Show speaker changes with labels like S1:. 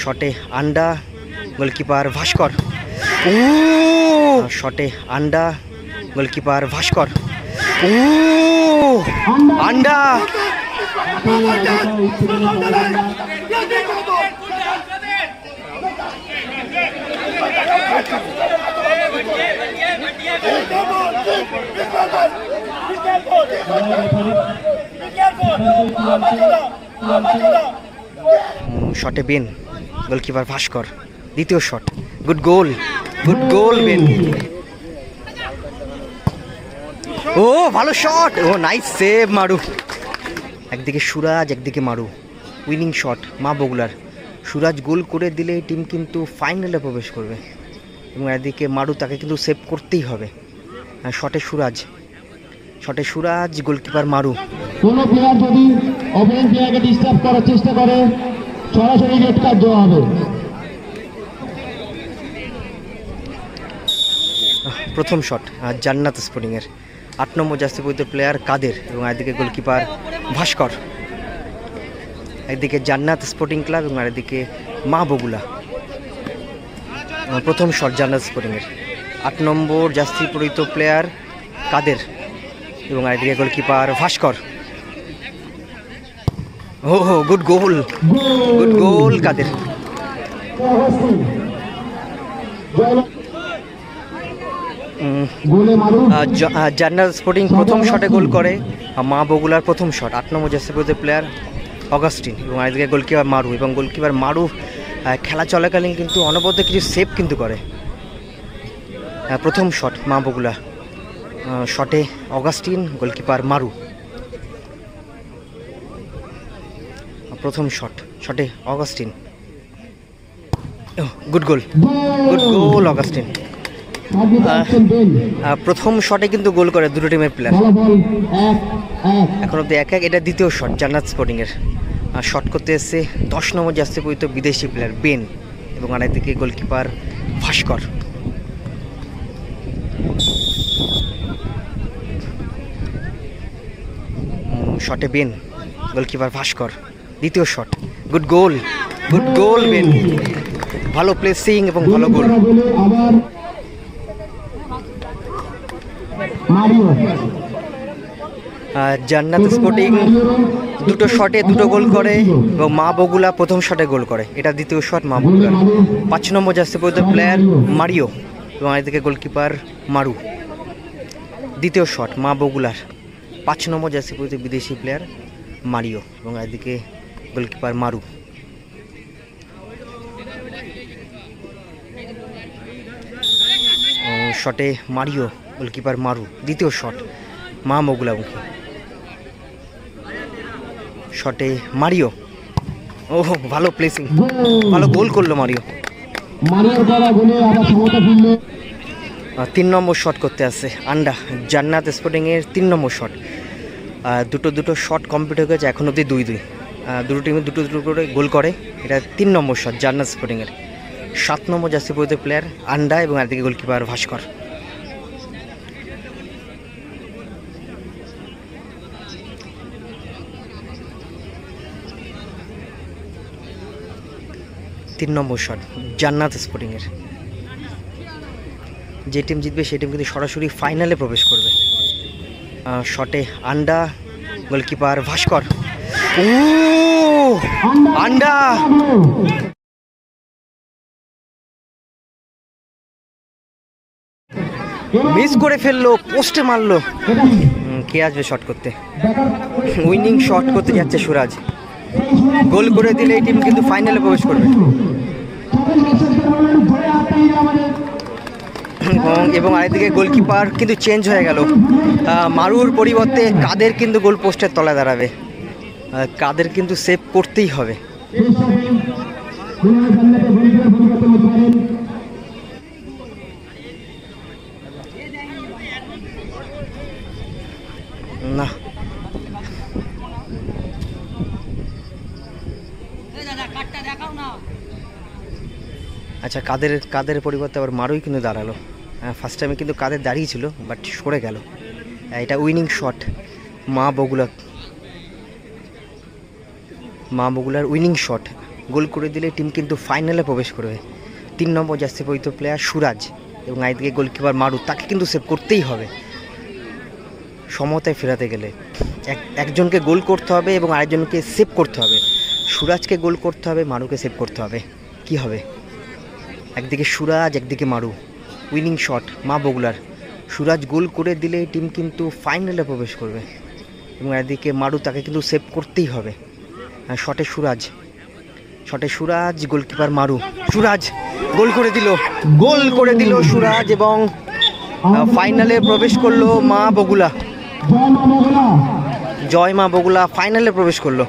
S1: শটে আন্ডা, গোলকিপার ভাস্কর। ও শটে আন্ডা, গোলকিপার ভাস্কর। ও আন্ডা। শটে বেন, গোলকিপার ভাস্কর। দ্বিতীয় shot, good goal, good goal Ben. ও ভালো শট, ও নাইস সেভ মারু। একদিকে সুরাজ, একদিকে মারু, উইনিং শট মা বগুলার। সুরাজ গোল করে দিলে টিম কিন্তু ফাইনালে প্রবেশ করবে এবং একদিকে মারু, তাকে কিন্তু সেভ করতেই হবে। শটে সুরাজ, শটে সুরাজ, গোলকিপার মারু।
S2: কোনো প্লেয়ার যদি ওপেনিং প্লেয়ারকে ডিস্টার্ব করার চেষ্টা করে সরাসরি রেড কার্ড দেওয়া হবে।
S1: প্রথম শট জান্নাত স্পোর্টিংয়ের। 8 নম্বর জার্সি পরিহিত প্লেয়ার কাদের এবং একদিকে গোলকিপার ভাস্কর। একদিকে জান্নাত স্পোর্টিং ক্লাব এবং আরেকদিকে মা বগুলা। প্রথম শট জান্নাত স্পোর্টিংয়ের। 8 নম্বর জার্সি পরিহিত প্লেয়ার কাদের এবং আরেকদিকে গোলকিপার ভাস্কর। ও গুড গোল, গুড গোল কাদের। জান্নাত স্পোর্টিং প্রথম শটে গোল করে মা বগুলার প্রথম শট। 8 নম্বর জার্সি পরিহিত প্লেয়ার অগাস্টিন এবং আরেকদিকে গোলকিপার মারু। এবং গোলকিপার মারু খেলা চলাকালীন কিন্তু অনবদ্য কিছু সেভ কিন্তু করে। প্রথম শট মা বগুলা, শটে অগাস্টিন, গোলকিপার মারু। প্রথম শট, শটে Augustine. Good goal, good goal Augustine. প্রথম শটে কিন্তু গোল করে দুটো টিমের প্লেয়ার। এখন অব্দি 1-1। এটা দ্বিতীয় শট জান্নাত স্পোর্টিংয়ের। শট করতে এসছে 10 নম্বর জার্সি পরিহিত বিদেশি প্লেয়ার বেন এবং আরেকদিকে গোলকিপার ভাস্কর। শটে বেন, গোলকিপার ভাস্কর। দ্বিতীয় shot, good goal, good goal Ben. ভালো প্লেসিং এবং ভালো গোল। জান্নাত স্পোর্টিং দুটো শটে দুটো গোল করে এবং মা বগুলা প্রথম শটে গোল করে। এটা দ্বিতীয় শট মা বগুলার। 5 নম্বর জার্সি পরিহিত প্লেয়ার মারিও এবং এদিকে গোলকিপার মারু। দ্বিতীয় শট মা বগুলার। 5 নম্বর জার্সি পরিহিত বিদেশি প্লেয়ার মারিও এবং এদিকে গোলকিপার মারু। শটে মারিও, গোলকিপার মারু। দ্বিতীয় শট মা বগুলামুখী। শটে মারিও, ও ভালো প্লেসিং, ভালো গোল করলো মারিও। 3 নম্বর শট করতে আসছে আন্ডা, জান্নাত স্পোর্টিংয়ের 3 নম্বর শট। দুটো শট কমপ্লিট হয়ে গেছে, এখন অবধি 2-2। দুটো টিমে দুটো করে গোল করে। এটা 3 নম্বর শট জান্নাত স্পোর্টিংয়ের। 7 নম্বর জার্সি পরিহিত প্লেয়ার আন্ডা এবং একদিকে গোলকিপার ভাস্কর। তিন নম্বর শট জান্নাত স্পোর্টিংয়ের। যে টিম জিতবে সেই টিম কিন্তু সরাসরি ফাইনালে প্রবেশ করবে। শটে আন্ডা, গোলকিপার ভাস্কর। ও আন্ডা। মিস করে ফেললো, পোস্টে মারলো। কে আসবে শট করতে? উইনিং শট করতে যাচ্ছে সুরাজ। গোল করে দিলে এই টিম কিন্তু ফাইনালে প্রবেশ করবে। এবং আরেকদিকে গোলকিপার কিন্তু চেঞ্জ হয়ে গেল। মারুর পরিবর্তে কাদের কিন্তু গোল পোস্টের তলায় দাঁড়াবে। কাদের কিন্তু সেভ করতেই হবে। না আচ্ছা, কাদের পরিবর্তে আবার মারুই কিন্তু দাঁড়ালো। ফার্স্ট টাইমে কিন্তু কাদের দাঁড়িয়েছিল, বাট সরে গেল। এটা উইনিং শট মা বগুলার উইনিং শট। গোল করে দিলে টিম কিন্তু ফাইনালে প্রবেশ করবে। 3 নম্বর জার্সি পরিহিত প্লেয়ার সুরাজ এবং একদিকে গোলকিপার মারু, তাকে কিন্তু সেভ করতেই হবে সমতায় ফেরাতে গেলে। একজনকে গোল করতে হবে এবং আরেকজনকে সেভ করতে হবে। সুরাজকে গোল করতে হবে, মারুকে সেভ করতে হবে। কি হবে? একদিকে সুরাজ, একদিকে মারু, উইনিং শট মা বগুলার। সুরাজ গোল করে দিলে টিম কিন্তু ফাইনালে প্রবেশ করবে এবং একদিকে মারু, তাকে কিন্তু সেভ করতেই হবে। আর শটে সুরাজ, গোলকিপার মারু, সুরাজ গোল করে দিল সুরাজ এবং ফাইনালে প্রবেশ করলো মা বগুলা। জয় মা বগুলা ফাইনালে প্রবেশ করলো।